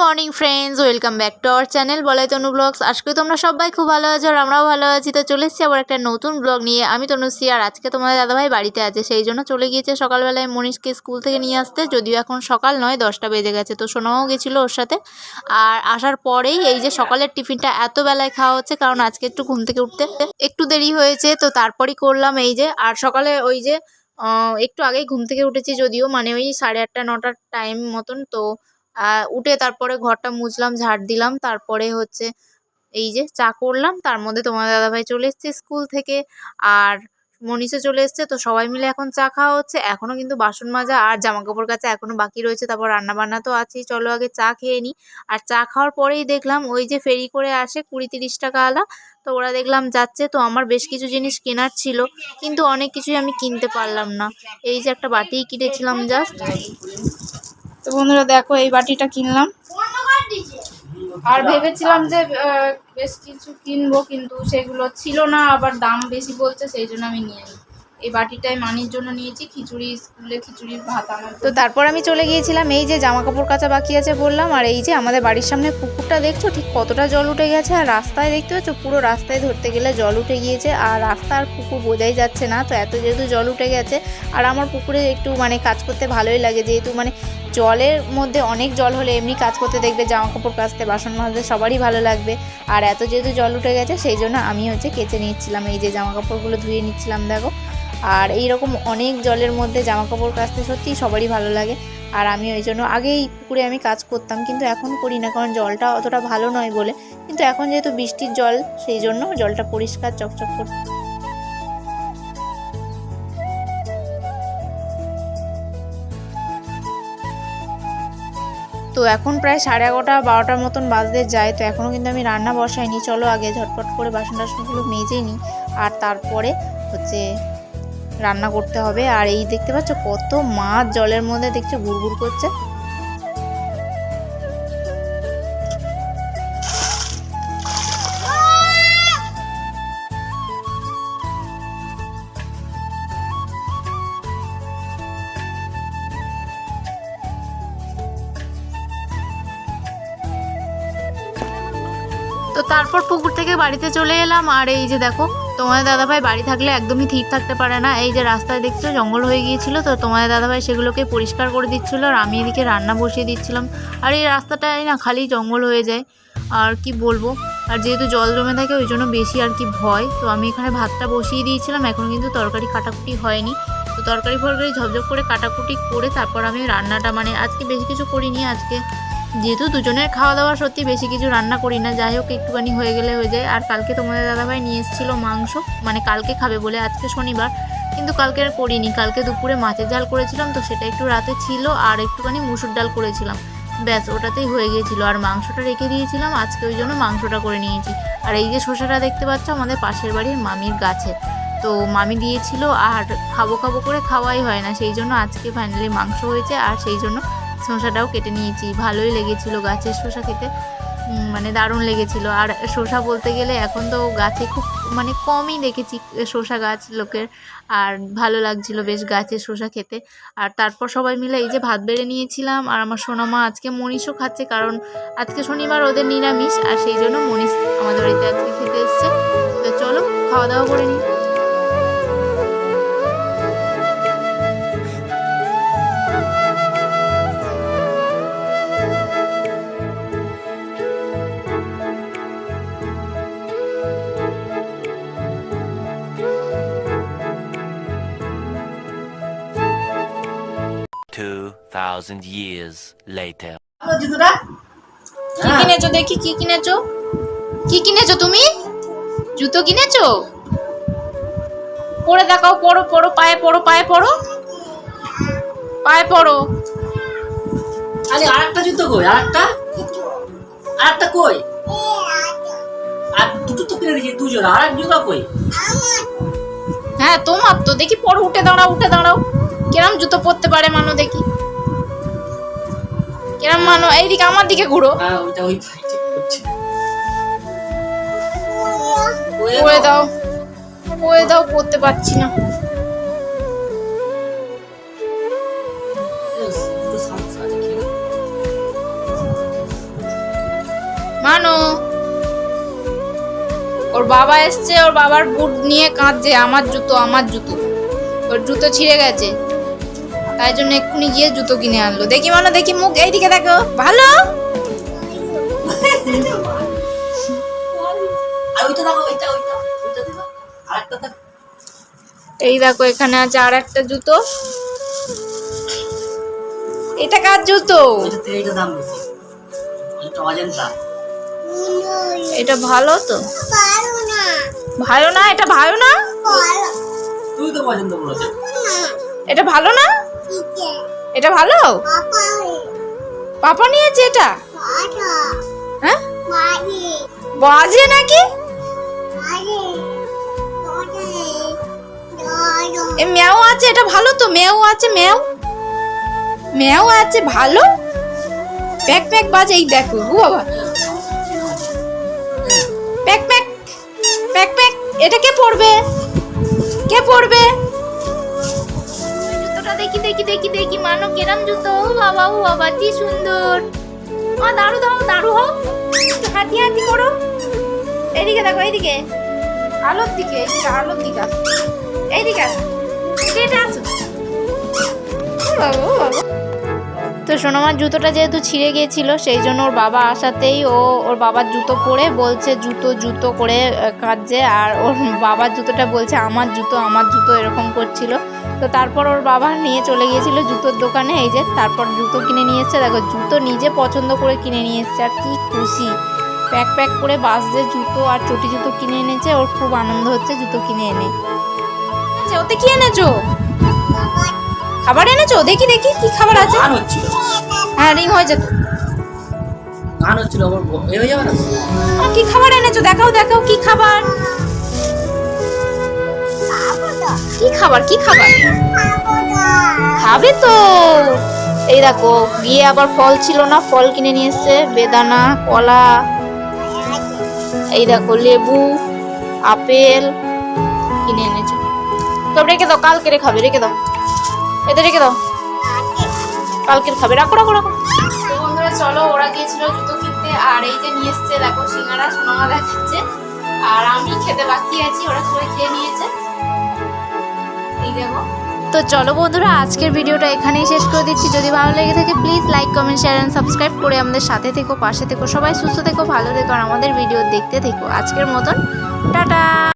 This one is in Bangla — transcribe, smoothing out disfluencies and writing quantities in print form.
Morning friends, welcome back to our channel বলাই তনু ব্লগস। আজকে তোমরা সবাই খুব ভালো আছো আর আমরাও ভালো আছি। তো চলে এসেছি আবার একটা নতুন ব্লগ নিয়ে। আমি তনুশ্রী আর আজকে তোমাদের দাদাভাই বাড়িতে আছে, সেই জন্য চলে গিয়েছে সকালবেলায় মনীষকে স্কুল থেকে নিয়ে আসতে। যদিও এখন সকাল নয়, 10টা বেজে গেছে। তো সোনাও গেছিলো ওর সাথে। আর আসার পরেই এই যে সকালের টিফিনটা এত বেলায় খাওয়া হচ্ছে, কারণ আজকে একটু ঘুম থেকে উঠতে একটু দেরি হয়েছে, তো তারপরই করলাম এই যে। আর সকালে ওই যে একটু আগেই ঘুম থেকে উঠেছি, যদিও মানে ওই 8:30 9টার টাইম মতন। তো উঠে তারপরে ঘরটা মুছলাম, ঝাড় দিলাম, তারপরে হচ্ছে এই যে চা করলাম। তার মধ্যে তোমার দাদাভাই চলে এসছে স্কুল থেকে আর মনীষও চলে এসছে। তো সবাই মিলে এখন চা খাওয়া হচ্ছে। এখনো কিন্তু বাসন মাজা আর জামা কাপড় কাচা এখনো বাকি রয়েছে, তারপর রান্না বান্না তো আছেই। চলো আগে চা খেয়ে নিই। আর চা খাওয়ার পরেই দেখলাম ওই যে ফেরি করে আসে 20-30 টাকা আলা, তো ওরা দেখলাম যাচ্ছে। তো আমার বেশ কিছু জিনিস কেনার ছিল, কিন্তু অনেক কিছুই আমি কিনতে পারলাম না। এই যে একটা বাটিই কিনেছিলাম জাস্ট। তো বন্ধুরা দেখো, এই বাটিটা কিনলাম। আর ভেবেছিলাম যে বেশ কিছু কিনবো, কিন্তু সেগুলো ছিল না, আবার দাম বেশি বলছে, সেই জন্য আমি নিয়ে নিই। এই বাটিটাই মানির জন্য নিয়েছি, খিচুড়ি স্কুলে খিচুড়ির ভাত আনার। তো তারপর আমি চলে গিয়েছিলাম এই যে জামা কাপড় কাচা বাকি আছে বললাম। আর এই যে আমাদের বাড়ির সামনে পুকুরটা দেখছো ঠিক কতটা জল উঠে গেছে, আর রাস্তায় দেখতে পাচ্ছ পুরো রাস্তায় ধরতে গেলে জল উঠে গিয়েছে। আর রাস্তা আর পুকুর বোঝাই যাচ্ছে না, তো এত যেহেতু জল উঠে গেছে। আর আমার পুকুরে একটু মানে কাজ করতে ভালোই লাগে, যেহেতু মানে জলের মধ্যে অনেক জল হলে এমনি কাজ করতে দেখবে, জামা কাপড় কাচতে বাসন মাজতে সবারই ভালো লাগবে। আর এত যেহেতু জল উঠে গেছে, সেই জন্য আমি হচ্ছে কেচে নিচ্ছিলাম, এই যে জামা কাপড়গুলো ধুয়ে নিচ্ছিলাম দেখো। আর এইরকম অনেক জলের মধ্যে জামা কাপড় কাচতে সত্যিই সবারই ভালো লাগে। আর আমি ওই জন্য আগেই পুকুরে আমি কাজ করতাম, কিন্তু এখন করি না, কারণ জলটা অতটা ভালো নয় বলে। কিন্তু এখন যেহেতু বৃষ্টির জল, সেই জন্য জলটা পরিষ্কার চকচক করতে। তো এখন প্রায় 11:30 12টার মতন বাজতে যায়। তো এখনও কিন্তু আমি রান্না বসাইনি। চলো আগে ঝটপট করে বাসন টাসনগুলো মেজে নিই, আর তারপরে হচ্ছে রান্না করতে হবে। আর এই দেখতে পাচ্ছ কত মাছ জলের মধ্যে দেখছো ঘুরঘুর করছে। তো তারপর পুকুর থেকে বাড়িতে চলে এলাম। আর এই যে দেখো, তোমাদের দাদাভাই বাড়ি থাকলে একদমই ঠিক থাকতে পারে না। এই যে রাস্তায় দেখছো জঙ্গল হয়ে গিয়েছিল, তো তোমাদের দাদাভাই সেগুলোকে পরিষ্কার করে দিচ্ছিলো, আর আমি এদিকে রান্না বসিয়ে দিচ্ছিলাম। আর এই রাস্তাটাই না খালি জঙ্গল হয়ে যায়, আর কি বলবো। আর যেহেতু জল জমে থাকে ওই জন্য বেশি আর কি ভয়। তো আমি এখানে ভাতটা বসিয়ে দিয়েছিলাম, এখন কিন্তু তরকারি কাটাকুটি হয়নি। তো তরকারি ফরকারি ঝপঝপ করে কাটাকুটি করে তারপর আমি রান্নাটা, মানে আজকে বেশি কিছু করিনি। আজকে যেহেতু দুজনের খাওয়া দাওয়া, সত্যি বেশি কিছু রান্না করি না, যাই হোক একটুখানি হয়ে গেলে হয়ে যায়। আর কালকে তোমাদের দাদাভাই নিয়ে এসেছিলো মাংস, মানে কালকে খাবে বলে, আজকে শনিবার, কিন্তু কালকে আর করিনি। কালকে দুপুরে মাছের ঝাল করেছিলাম, তো সেটা একটু রাতে ছিল, আর একটুখানি মুসুর ডাল করেছিলাম, ব্যাস ওটাতেই হয়ে গিয়েছিল। আর মাংসটা রেখে দিয়েছিলাম আজকে, ওই জন্য মাংসটা করে নিয়েছি। আর এই যে শসাটা দেখতে পাচ্ছ আমাদের পাশের বাড়ির মামির গাছে, তো মামি দিয়েছিল, আর খাবো খাবো করে খাওয়াই হয় না, সেই জন্য আজকে ফাইনালি মাংস হয়েছে। আর সেই জন্য শসাটাও কেটে নিয়েছি। ভালোই লেগেছিলো গাছের শসা খেতে, মানে দারুণ লেগেছিলো। আর শসা বলতে গেলে এখন তো গাছে খুব মানে কমই দেখেছি শসা গাছ লোকের, আর ভালো লাগছিলো বেশ গাছের শসা খেতে। আর তারপর সবাই মিলে এই যে ভাত বেড়ে নিয়েছিলাম। আর আমার সোনামা আজকে মনীষও খাচ্ছে, কারণ আজকে শনিবার ওদের নিরামিষ, আর সেই জন্য মনীষ আমাদের বাড়িতে আজকে খেতে এসছে। তো চলো খাওয়া দাওয়া করে নিই। Thousand years later. কি কিনেছো দেখি, কি কিনেছো, কি কিনেছো তুমি? জুতো কিনেছো? পরে দেখাও, পরো পরো, পায়ে পরো, পায়ে পরো, পায়ে পরো। আরে আরেকটা জুতো কই? আরেকটা কই? আর দুটো তো কিনে দিয়েছি, দুজোড়া। আর এক জুতো কই? হ্যাঁ তোমার তো, দেখি পরো, উঠে দাঁড়াও, উঠে দাঁড়াও। কেরম জুতো পরতে পারে মানো দেখি, কেরম মানো। এইদিকে আমার দিকে ঘুরো। হ্যাঁ ওইটা ওই ঠিক করছে। পরে দাও, পরে দাও, পরতে পারছি না। কেন? ওর বাবা এসছে, ওর বাবার বুট নিয়ে কাঁদছে, আমার জুতো আমার জুতো। ওর জুতো ছিঁড়ে গেছে, তাই জন্য এক্ষুনি গিয়ে জুতো কিনে আনলো। দেখি মানো, দেখি মুখ, এইদিকে দেখো। ভালো? আর ওইটা দেখো, ওইটা ওইটা ওইটা দেখো, আরেকটা দেখো। এই দেখো, এখানে আছে আর একটা জুতো। এটা কার জুতো? ওইটা থেকে এইটা দাম বেশি, ওইটা অজন্তা। এটা ভালো তো? ভালো না? এটা ভালো না? তুই তো পছন্দ করেছিস। এটা ভালো না? এটা ভালো? পাপা নিয়েছে এটা? হ্যাঁ, বাজে নাকি? এ ম্যাও আছে, এটা ভালো তো? ম্যাও আছে, ম্যাও ম্যাও আছে, ভালো। প্যাক প্যাক বাজে, এই দেখো। ও বাবা, প্যাক প্যাক প্যাক প্যাক। এটা কে পড়বে? কে পড়বে? জুতোটা দেখি দেখি দেখি দেখি মানো, কেরাম জুতো। ও বাবা, ও বাবা, কি সুন্দর। মা দাঁড়ু দাও, দাঁড়ু হও, একটু হাতি হাতি করো। এইদিকে দেখো, এইদিকে আলোর দিকে, এইদিকে আলোর দিকে আসো, এইদিকে আসো, কেটে আসো। ও বাবা, ও বাবা। তো সোনামার জুতোটা যেহেতু ছিঁড়ে গিয়েছিল, সেই জন্য ওর বাবা আসাতেই ও ওর বাবার জুতো পরে বলছে জুতো জুতো করে কাঁদছে, আর ওর বাবার জুতোটা বলছে আমার জুতো আমার জুতো, এরকম করছিল। তো তারপর ওর বাবা নিয়ে চলে গিয়েছিল জুতোর দোকানে। এই যে তারপর জুতো কিনে নিয়ে এসছে, দেখো জুতো নিজে পছন্দ করে কিনে নিয়ে এসছে, আর কি খুশি। প্যাক প্যাক করে বাসে জুতো আর চটি জুতো কিনে এনেছে, ওর খুব আনন্দ হচ্ছে জুতো কিনে এনে। ওতে কি এনেছো? খাবার এনেছো? দেখি দেখি কি খাবার আছে। গান হচ্ছিল, হ্যাঁ, রিং হয়ে যেত। গান হচ্ছিল, আবার এ হয়ে যাবে না। কি খাবার এনেছো? দেখাও দেখাও, কি খাবার? কি খাবার? কি খাবার খাবে তো? এই দেখো, গিয়ে আবার ফল ছিল না, ফল কিনে নিয়ে এসছে, বেদানা, কলা, এই দেখো লেবু, আপেল কিনে এনেছে। তো রেখে দাও, কালকে খাবে, রেখে দাও, এতে রেখে দাও, কালকের খাবে। রাখো রাখো রাখো। তো বন্ধুরা চলো, ওরা গিয়েছিল জুতো কিনতে, আর এই যে নিয়ে এসছে দেখো সিঙ্গারা, সোনামা দেখাচ্ছে, আর আমি খেতে বাকি আছি, ওরা সবাই খেয়ে নিয়েছে। এই দেখো। তো চলো বন্ধুরা, আজকের ভিডিওটা এখানেই শেষ করে দিচ্ছি। যদি ভালো লেগে থাকে please like comment share and subscribe করে আমাদের সাথে থেকো, পাশে থেকো। সবাই সুস্থ থেকো, ভালো থেকো, আর আমাদের ভিডিও দেখতে থেকো। আজকের মতন টাটা।